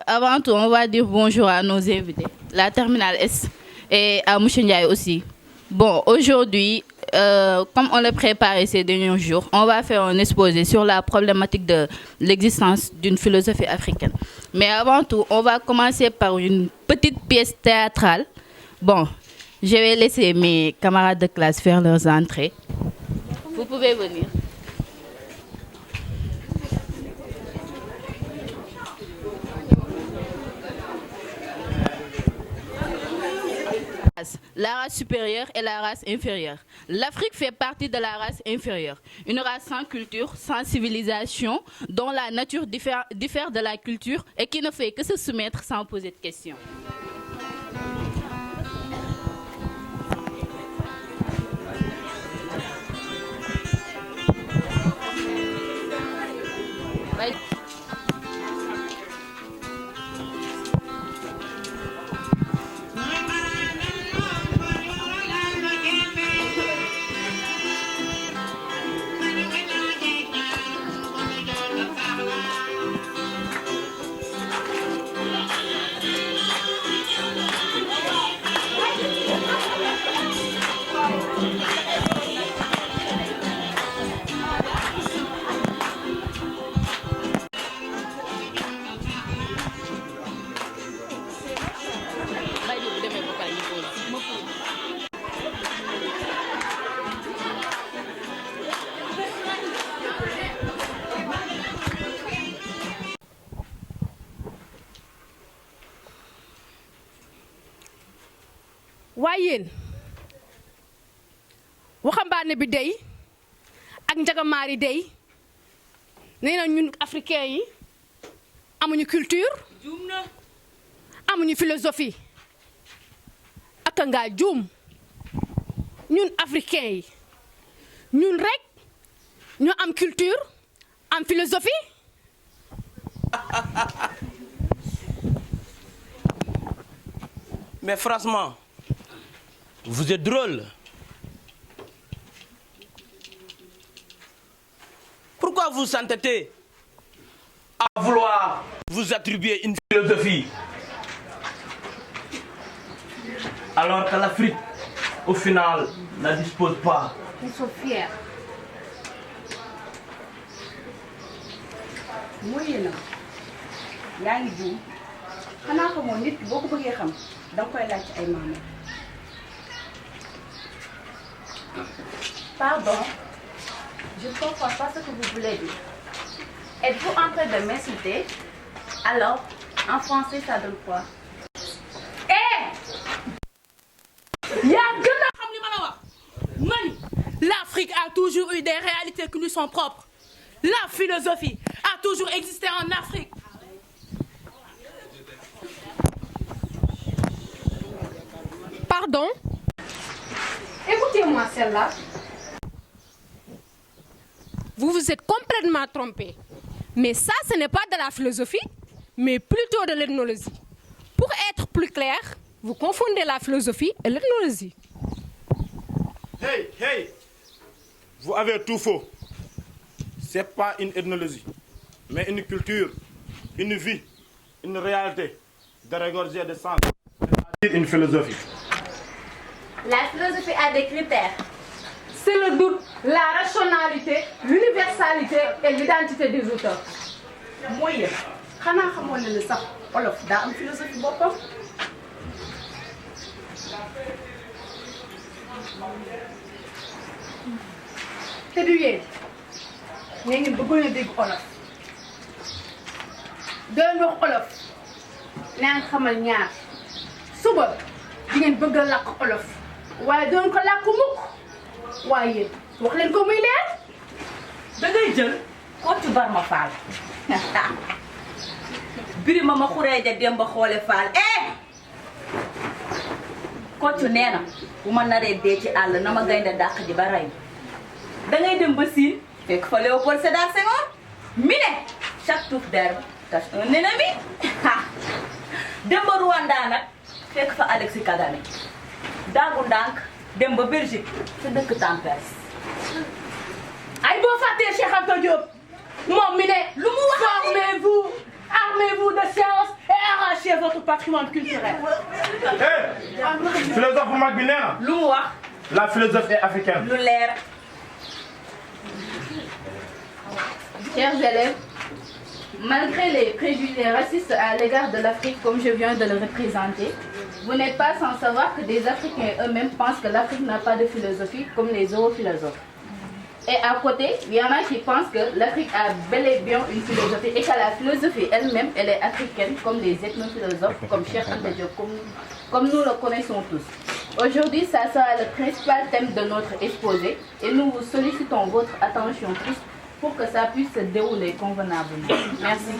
Avant tout, on va dire bonjour à nos invités, la terminale S, et à Mouche Ndiaye aussi. Bon, aujourd'hui, comme on l'a préparé ces derniers jours, on va faire un exposé sur la problématique de l'existence d'une philosophie africaine. Mais avant tout, on va commencer par une petite pièce théâtrale. Bon, je vais laisser mes camarades de classe faire leurs entrées. Vous pouvez venir. La race supérieure et la race inférieure. L'Afrique fait partie de la race inférieure, une race sans culture, sans civilisation, dont la nature diffère de la culture et qui ne fait que se soumettre sans poser de questions. waaye yéen waxambaane bi dey ak njagamaar yi dey nee na ñun africain yi amuñu culture amuñu philosophie ak ngaa juum ñun africain yi ñun rek ñu am culture am philosophie. Mais franchement, vous êtes drôle. Pourquoi vous s'entêtez à vouloir vous attribuer une philosophie alors que l'Afrique, au final, ne dispose pas? Ils sont fiers. mooy na yaa ngi juum xanaa xamoon nit boo ko bëggee xam danga koy laaj ci ay maamam. Pardon, je ne comprends pas ce que vous voulez dire. Êtes-vous en train de m'insulter? Alors, en français, ça donne quoi? yaa gën a xam li ma la wax man l'Afrique a toujours eu des réalités qui lui sont propres. La philosophie a toujours existé en Afrique. Pardon? Écoutez-moi celle-là. Vous vous êtes complètement trompé. Mais ça, ce n'est pas de la philosophie, mais plutôt de l'ethnologie. Pour être plus clair, vous confondez la philosophie et l'ethnologie. Hey, hey! Vous avez tout faux. C'est pas une ethnologie, mais une culture, une vie, une réalité, de regorger de sens, c'est-à-dire une philosophie. La philosophie a des critères. C'est le doute, la rationalité, l'universalité et l'identité des auteurs. mooy yéen xanaa xamoon ne sax olof daa am philosophie boppam. te du yéen nee ngeen bëggoon a dégg olof doon wax olof naan xamal ñaar suba di ngeen bëgg a làkk olof waaye doon ko làkk mukk waaye yéen wax leen ko muy leer. da ngay jël Kocc Barma Fall Birima ma xureeja Demba Xoole Fall Kocc nee na bu ma naree dee ci àll na ma gaynde dàq ji ba rey da ngay dem ba Siin fekk fa Léopold Sédar Senghor mi ne chaque touffe d'herbe cache un ennemi dem ba Rwanda nag fekk fa Alexis Kagame daagu ndànk dem ba Belgique sa dëkk Tampers. ay boo fàttee Cheikh Anta Diop moom mi ne lu mu wax formez-vous Armez-vous de science et arrachez votre patrimoine culturel. Hey, philosophe Magbinena. lu mu wax. La philosophie africaine. lu leer. Chers élèves, malgré les préjugés racistes à l'égard de l'Afrique, comme je viens de le représenter, vous n'êtes pas sans savoir que des Africains eux-mêmes pensent que l'Afrique n'a pas de philosophie comme les europhilosophes. Et à côté, il y en a qui pensent que l'Afrique a bel et bien une philosophie et que la philosophie elle-même, elle est africaine comme les ethnophilosophes, comme Cheikh Anta Diop, comme nous le connaissons tous. Aujourd'hui, ça sera le principal thème de notre exposé et nous vous sollicitons votre attention tous pour que ça puisse se dérouler convenablement. Merci.